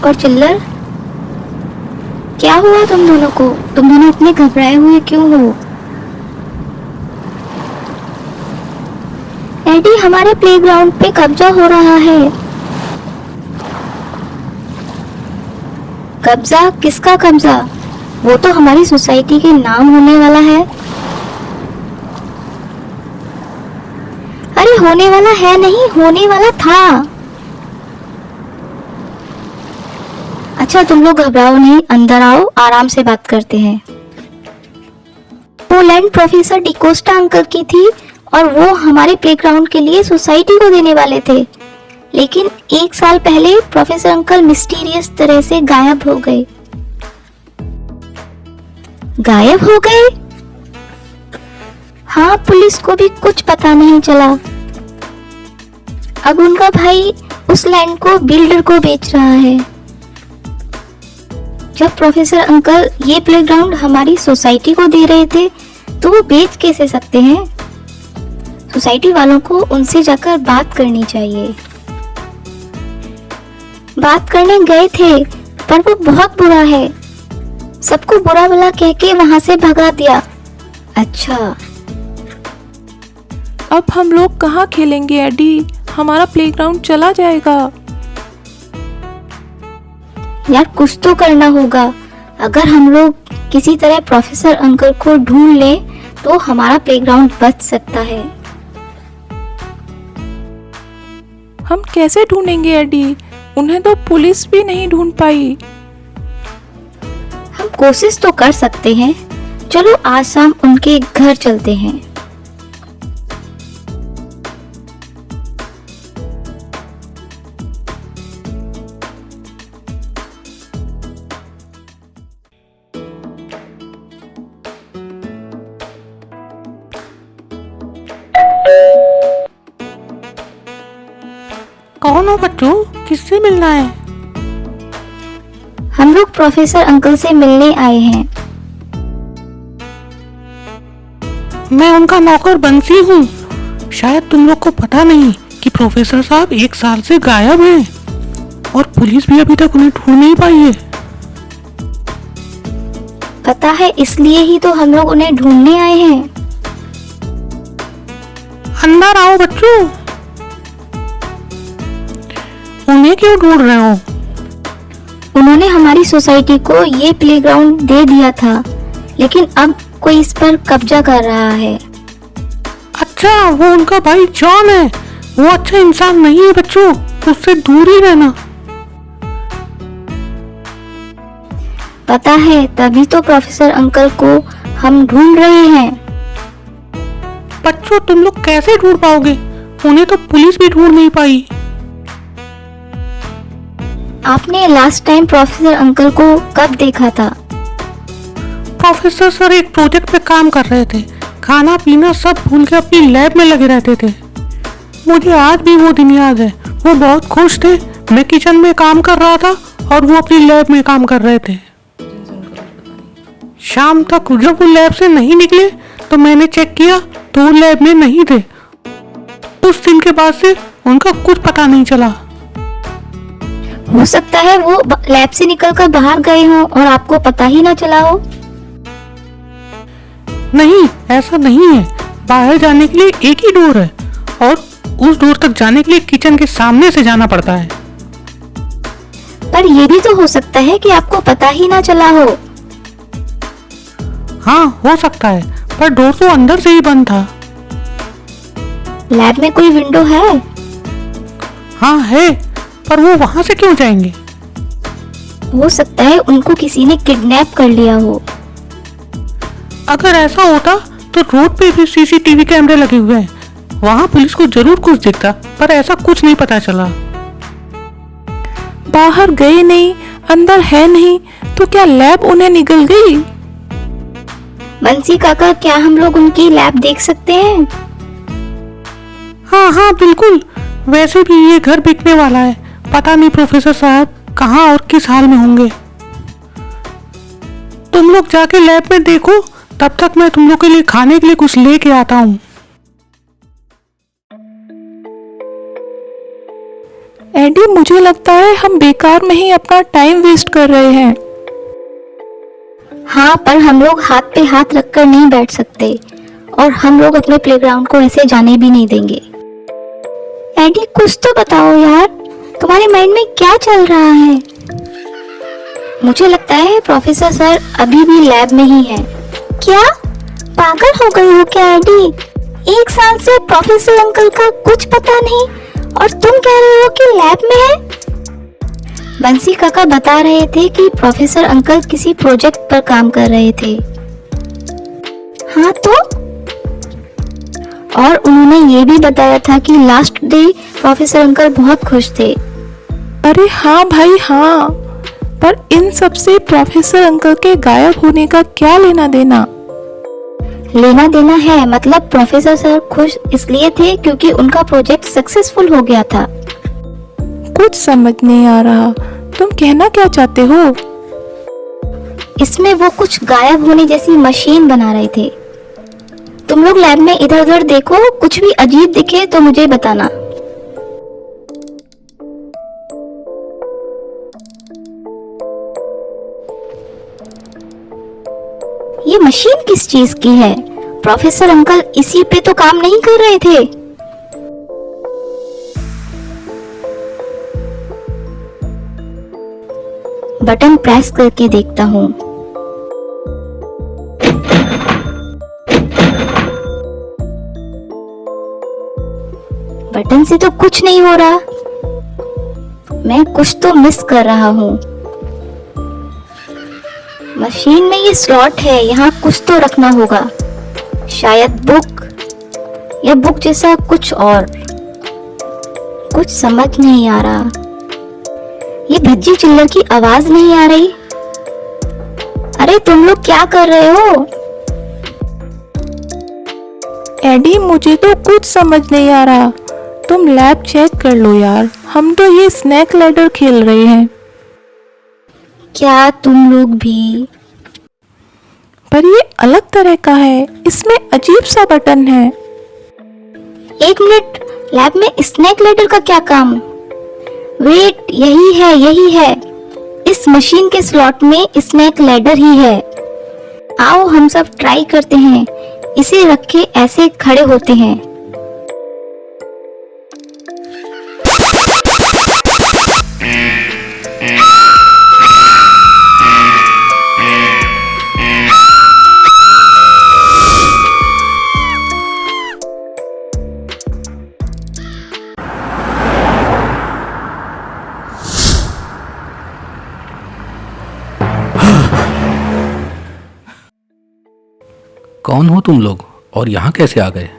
और चिल्लर, क्या हुआ तुम दोनों को? तुम दोनों इतने घबराए हुए क्यों हो? एडी, हमारे प्लेग्राउंड पे कब्जा हो रहा है। कब्जा? किसका कब्जा? वो तो हमारी सोसाइटी के नाम होने वाला है। अरे होने वाला है नहीं, होने वाला था। अच्छा तुम लोग घबराओ नहीं, अंदर आओ, आराम से बात करते हैं। वो लैंड प्रोफेसर डिकोस्टा अंकल की थी और वो हमारे प्लेग्राउंड के लिए सोसाइटी को देने वाले थे, लेकिन 1 साल पहले प्रोफेसर अंकल मिस्टीरियस तरह से गायब हो गए। गायब हो गए? हाँ, पुलिस को भी कुछ पता नहीं चला। अब उनका भाई उस लैंड को बिल्डर को बेच रहा है। जब प्रोफेसर अंकल ये प्लेग्राउंड हमारी सोसाइटी को दे रहे थे तो वो बेच कैसे सकते हैं? सोसाइटी वालों को उनसे जाकर बात करनी चाहिए। बात करने गए थे पर वो बहुत बुरा है, सबको बुरा भला कह के वहां से भगा दिया। अच्छा, अब हम लोग कहाँ खेलेंगे एडी? हमारा प्लेग्राउंड चला जाएगा। यार कुछ तो करना होगा। अगर हम लोग किसी तरह प्रोफेसर अंकल को ढूंढ लें तो हमारा प्लेग्राउंड बच सकता है। हम कैसे ढूंढेंगे एडी? उन्हें तो पुलिस भी नहीं ढूंढ पाई। हम कोशिश तो कर सकते हैं। चलो आज शाम उनके घर चलते हैं। कौन हो बच्चों? किससे मिलना है? हम लोग प्रोफेसर अंकल से मिलने आए हैं। मैं उनका नौकर बंसी हूँ। शायद तुम लोग को पता नहीं कि प्रोफेसर साहब 1 साल से गायब हैं और पुलिस भी अभी तक उन्हें ढूंढ नहीं पाई है। पता है, इसलिए ही तो हम लोग उन्हें ढूंढने आए हैं। अंदर आओ बच्चों। उन्हें क्यों ढूंढ रहे हो? उन्होंने हमारी सोसाइटी को ये प्लेग्राउंड दे दिया था, लेकिन अब कोई इस पर कब्जा कर रहा है। अच्छा, वो उनका भाई जॉन है। वो अच्छा इंसान नहीं है बच्चों, उससे दूर ही रहना। पता है, तभी तो प्रोफेसर अंकल को हम ढूंढ रहे हैं। बच्चों तुम लोग कैसे ढूंढ पाओगे? उन्हें तो पुलिस भी ढूंढ नहीं पाई। आपने लास्ट टाइम प्रोफेसर अंकल को कब देखा था? प्रोफेसर सर एक प्रोजेक्ट पे काम कर रहे थे। खाना पीना सब भूल के अपनी लैब में लगे रहते थे। मुझे आज भी वो दिन याद है। वो बहुत खुश थे। मैं किचन में काम कर रहा था और वो अपनी लैब में काम कर रहे थे। शाम तक जब वो लैब से नहीं निकले तो मैंने चेक किया तो वो लैब में नहीं थे। उस दिन के बाद से उनका कुछ पता नहीं चला। हो सकता है वो लैब से निकलकर बाहर गए हों और आपको पता ही ना चला हो। नहीं, ऐसा नहीं है। बाहर जाने के लिए एक ही डोर है और उस डोर तक जाने के लिए किचन के सामने से जाना पड़ता है। पर ये भी तो हो सकता है कि आपको पता ही ना चला हो। हाँ, हो सकता है, पर डोर तो अंदर से ही बंद था। लैब में कोई विंडो है? हाँ है, पर वो वहां से क्यों जाएंगे? हो सकता है उनको किसी ने किडनैप कर लिया हो। अगर ऐसा होता तो रोड पे भी सीसीटीवी कैमरे लगे हुए हैं। वहाँ पुलिस को जरूर कुछ दिखता, पर ऐसा कुछ नहीं पता चला। बाहर गए नहीं, अंदर है नहीं, तो क्या लैब उन्हें निगल गई? बंसी काका, क्या हम लोग उनकी लैब देख सकते हैं? हाँ हाँ बिल्कुल। वैसे भी ये घर बिकने वाला है। पता नहीं प्रोफेसर साहब कहाँ और किस हाल में होंगे। तुम लोग जाके लैब में देखो, तब तक मैं तुम लोग के लिए खाने के लिए कुछ लेके आता हूँ। एडी, मुझे लगता है हम बेकार में ही अपना टाइम वेस्ट कर रहे हैं। हाँ, पर हम लोग हाथ पे हाथ रखकर नहीं बैठ सकते और हम लोग अपने प्लेग्राउंड को ऐसे जाने भी नहीं देंगे। एडी, कुछ तो बताओ यार, तुम्हारे माइंड में क्या चल रहा है? मुझे लगता है प्रोफेसर सर अभी भी लैब में ही है। क्या पागल हो गई हो क्या एडी? 1 साल से प्रोफेसर अंकल का कुछ पता नहीं और तुम कह रहे हो कि लैब में है? बंसी काका बता रहे थे कि प्रोफेसर अंकल किसी प्रोजेक्ट पर काम कर रहे थे। हाँ तो? और उन्होंने ये भी बताया था कि लास्ट डे प्रोफेसर अंकल बहुत खुश थे। अरे हाँ भाई हाँ, पर इन सब से प्रोफेसर अंकल के गायब होने का क्या लेना देना? लेना देना है, मतलब प्रोफेसर सर खुश इसलिए थे क्योंकि उनका प्रोजेक्ट सक्सेसफुल हो गया था। कुछ समझ नहीं आ रहा, तुम कहना क्या चाहते हो? इसमें वो कुछ गायब होने जैसी मशीन बना रहे थे। तुम लोग लैब में इधर उधर देखो, कुछ भी अजीब दिखे तो मुझे बताना। ये मशीन किस चीज की है? प्रोफेसर अंकल इसी पे तो काम नहीं कर रहे थे। बटन प्रेस करके देखता हूँ। बटन से तो कुछ नहीं हो रहा। मैं कुछ तो मिस कर रहा हूँ। मशीन में ये स्लॉट है, यहाँ कुछ तो रखना होगा, शायद बुक या बुक जैसा कुछ और। कुछ समझ नहीं आ रहा। ये भज्जी चिल्लर की आवाज नहीं आ रही। अरे तुम लोग क्या कर रहे हो? एडी, मुझे तो कुछ समझ नहीं आ रहा। तुम लैब चेक कर लो यार, हम तो ये स्नैक लैडर खेल रहे हैं। क्या तुम लोग भी? पर ये अलग तरह का है, इसमें अजीब सा बटन है। 1 मिनट, लैब में स्नैक लैडर का क्या काम? वेट, यही है। इस मशीन के स्लॉट में स्नैक लैडर ही है। आओ हम सब ट्राई करते हैं। इसे रखे ऐसे खड़े होते हैं। कौन हो तुम लोग और यहाँ कैसे आ गए?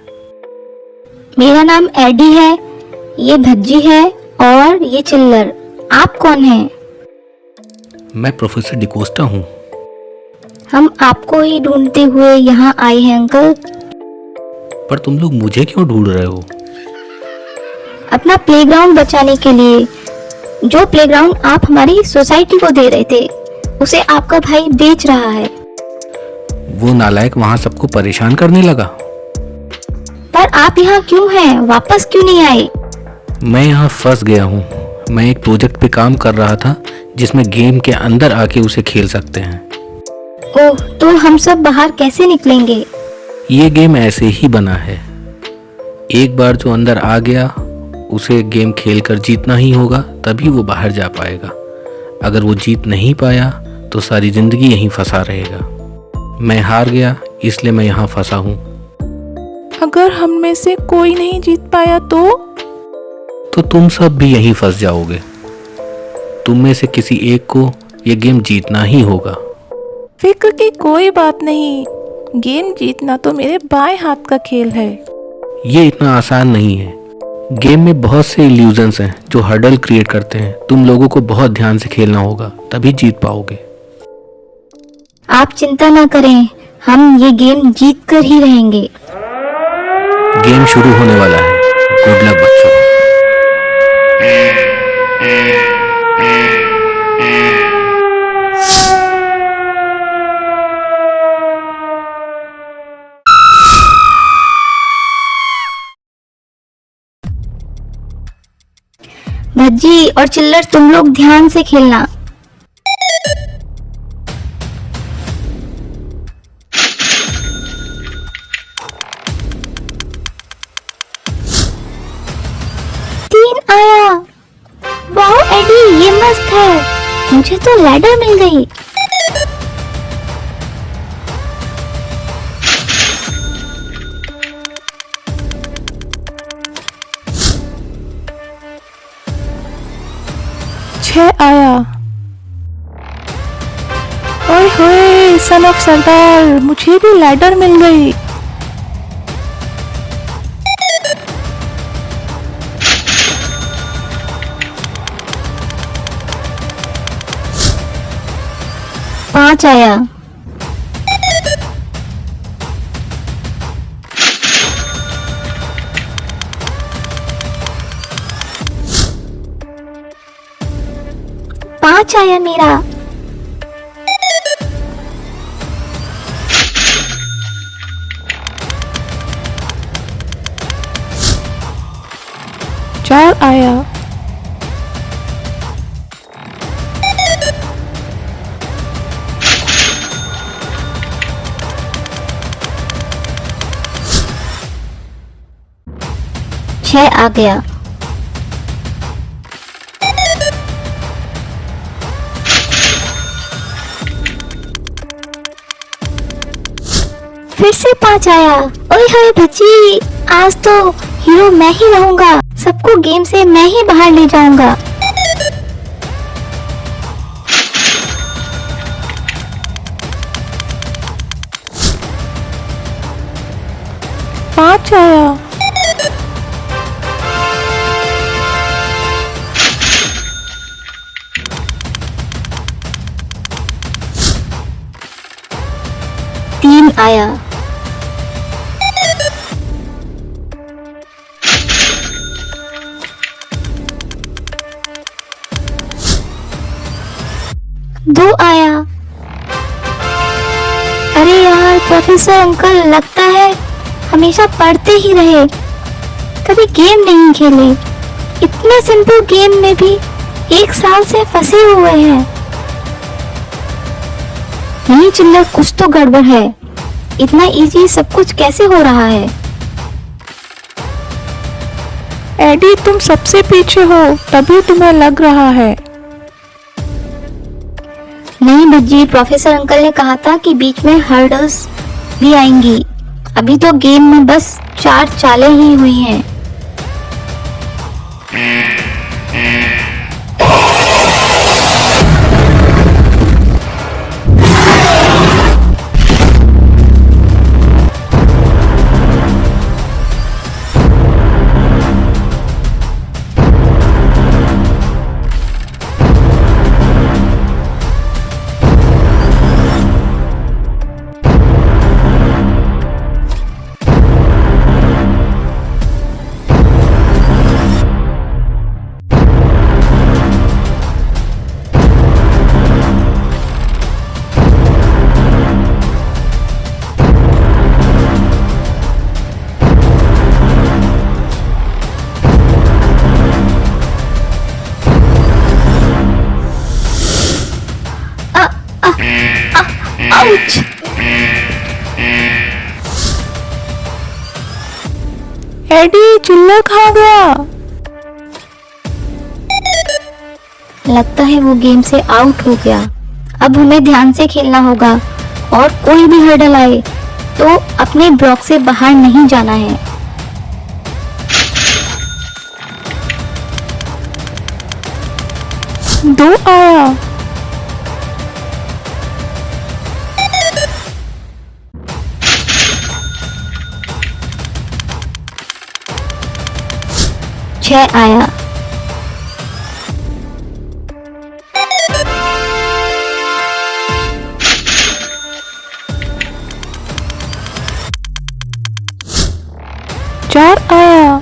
मेरा नाम एडी है, ये भज्जी है और ये चिल्लर। आप कौन हैं? मैं प्रोफेसर डिकोस्टा हूँ। हम आपको ही ढूंढते हुए यहाँ आए हैं अंकल। पर तुम लोग मुझे क्यों ढूंढ रहे हो? अपना प्लेग्राउंड बचाने के लिए। जो प्लेग्राउंड आप हमारी सोसाइटी को दे रहे थे, उसे आपका भाई बेच रहा है। वो नालायक वहाँ सबको परेशान करने लगा। पर आप यहाँ क्यों हैं? वापस क्यों नहीं आए? मैं यहाँ फंस गया हूँ। मैं एक प्रोजेक्ट पे काम कर रहा था जिसमें गेम के अंदर आके उसे खेल सकते हैं। ओह, तो हम सब बाहर कैसे निकलेंगे? ये गेम ऐसे ही बना है। एक बार जो अंदर आ गया उसे गेम खेल कर जीतना ही होगा, तभी वो बाहर जा पाएगा। अगर वो जीत नहीं पाया तो सारी जिंदगी यहीं फंसा रहेगा। मैं हार गया, इसलिए मैं यहाँ फंसा हूँ। अगर हम में से कोई नहीं जीत पाया तो तुम सब भी यहीं फंस जाओगे। तुम में से किसी एक को ये गेम जीतना ही होगा। फिक्र की कोई बात नहीं, गेम जीतना तो मेरे बाएं हाथ का खेल है। ये इतना आसान नहीं है। गेम में बहुत से इल्यूजन्स हैं जो हर्डल क्रिएट करते हैं। तुम लोगों को बहुत ध्यान से खेलना होगा, तभी जीत पाओगे। आप चिंता ना करें, हम ये गेम जीत कर ही रहेंगे। गेम शुरू होने वाला है। गुड लक बच्चों। भज्जी और चिल्लर तुम लोग ध्यान से खेलना। तीन आया। वाओ एडी, ये मस्त है। मुझे तो लैडर मिल गई। छह आया। ओए होए सन ऑफ सरदार, मुझे भी लैडर मिल गई। पांच आया। पांच आया मेरा। चार आया। छह आ गया। फिर से पांच आया। ओए होए भज्जी, आज तो हीरो मैं ही रहूंगा। सबको गेम से मैं ही बाहर ले जाऊंगा। पांच आया। तीन आया। दो आया। अरे यार प्रोफेसर अंकल, लगता है हमेशा पढ़ते ही रहे, कभी गेम नहीं खेले। इतने सिंपल गेम में भी 1 साल से फंसे हुए हैं। नहीं चिल्लर, कुछ तो गड़बड़ है। इतना इजी सब कुछ कैसे हो रहा है? एडी, तुम सबसे पीछे हो, तभी तुम्हें लग रहा है। नहीं भज्जी, प्रोफेसर अंकल ने कहा था कि बीच में हर्डल्स भी आएंगी। अभी तो गेम में बस 4 चालें ही हुई हैं। आउच! एडी, चिल्लर कहाँ गया? लगता है वो गेम से आउट हो गया। अब हमें ध्यान से खेलना होगा और कोई भी हर्डल आए तो अपने ब्लॉक से बाहर नहीं जाना है। दो आया। छह आया। चार आया।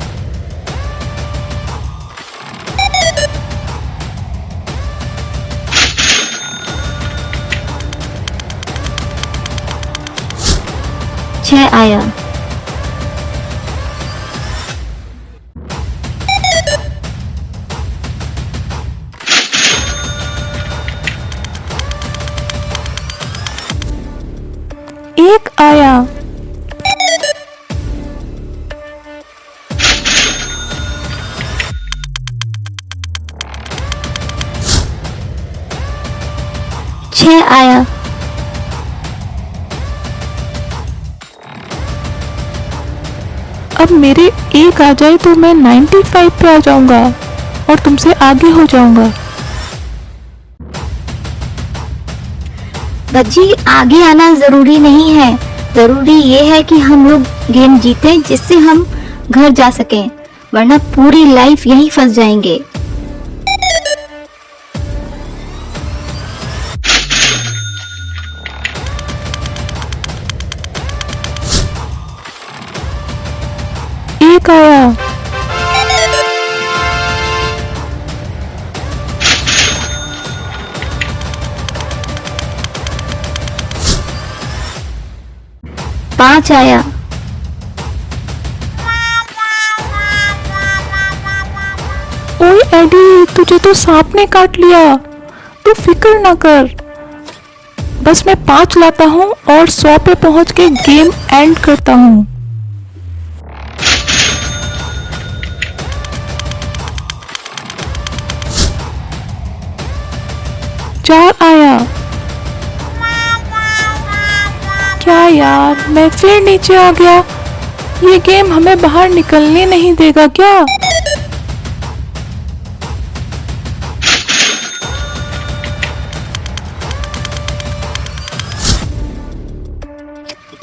छह आया। 1 आया। छह आया। अब मेरे 1 आ जाए तो मैं 95 पे आ जाऊंगा और तुमसे आगे हो जाऊंगा। बच्ची, आगे आना जरूरी नहीं है, जरूरी ये है कि हम लोग गेम जीतें जिससे हम घर जा सकें, वरना पूरी लाइफ यहीं फंस जाएंगे। एक आया। पांच आया। ओए एडी, तुझे तो सांप ने काट लिया। तू फिक्र ना कर, बस मैं 5 लाता हूँ और 100 पे पहुंच के गेम एंड करता हूँ। चार आया। क्या यार, मैं फिर नीचे आ गया। ये गेम हमें बाहर निकलने नहीं देगा क्या?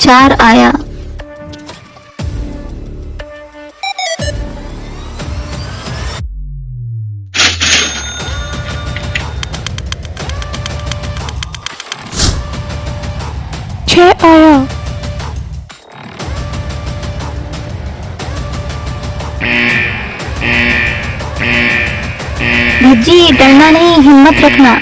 चार आया। छह आया। भज्जी, डरना नहीं, हिम्मत रखना।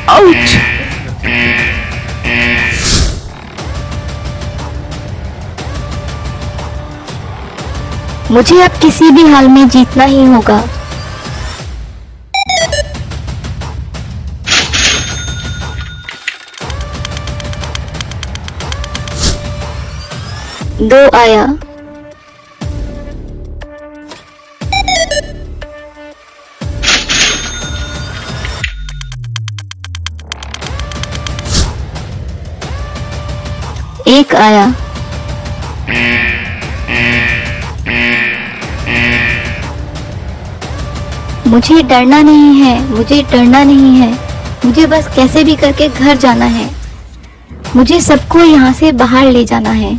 आउच! मुझे अब किसी भी हाल में जीतना ही होगा। दो आया। एक आया। मुझे डरना नहीं है, मुझे डरना नहीं है, मुझे बस कैसे भी करके घर जाना है। मुझे सबको यहाँ से बाहर ले जाना है।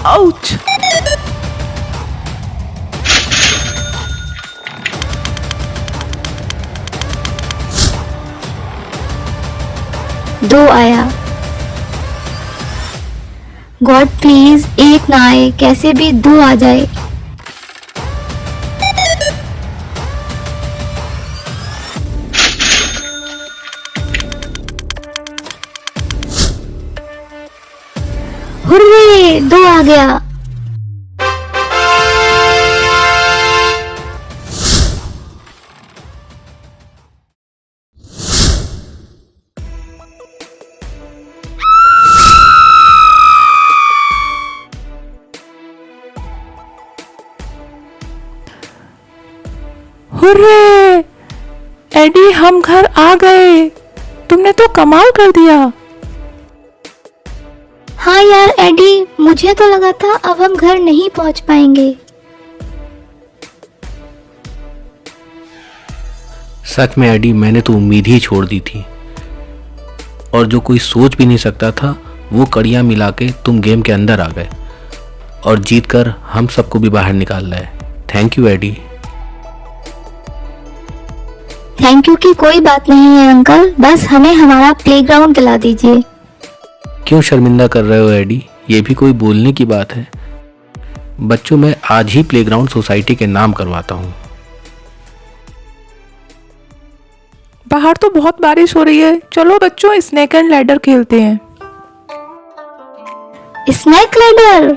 आउच! दो आया। गॉड प्लीज, एक ना आए, कैसे भी दो आ जाए। हुर्रे, दो आ गया। हुर्रे! एडी, हम घर आ गए। तुमने तो कमाल कर दिया। हाँ यार एडी, मुझे तो लगा था अब हम घर नहीं पहुंच पाएंगे। सच में एडी, मैंने तो उम्मीद ही छोड़ दी थी, और जो कोई सोच भी नहीं सकता था वो कड़ियां मिला के तुम गेम के अंदर आ गए और जीत कर हम सबको भी बाहर निकाल लाए। थैंक यू एडी। थैंक यू की कोई बात नहीं है अंकल, बस हमें हमारा प्लेग्राउंड दिला दीजिए। क्यों शर्मिंदा कर रहे हो एडी? ये भी कोई बोलने की बात है? बच्चों, मैं आज ही प्लेग्राउंड सोसाइटी के नाम करवाता हूँ। बाहर तो बहुत बारिश हो रही है, चलो बच्चों स्नेक एंड लैडर खेलते हैं। Snack ladder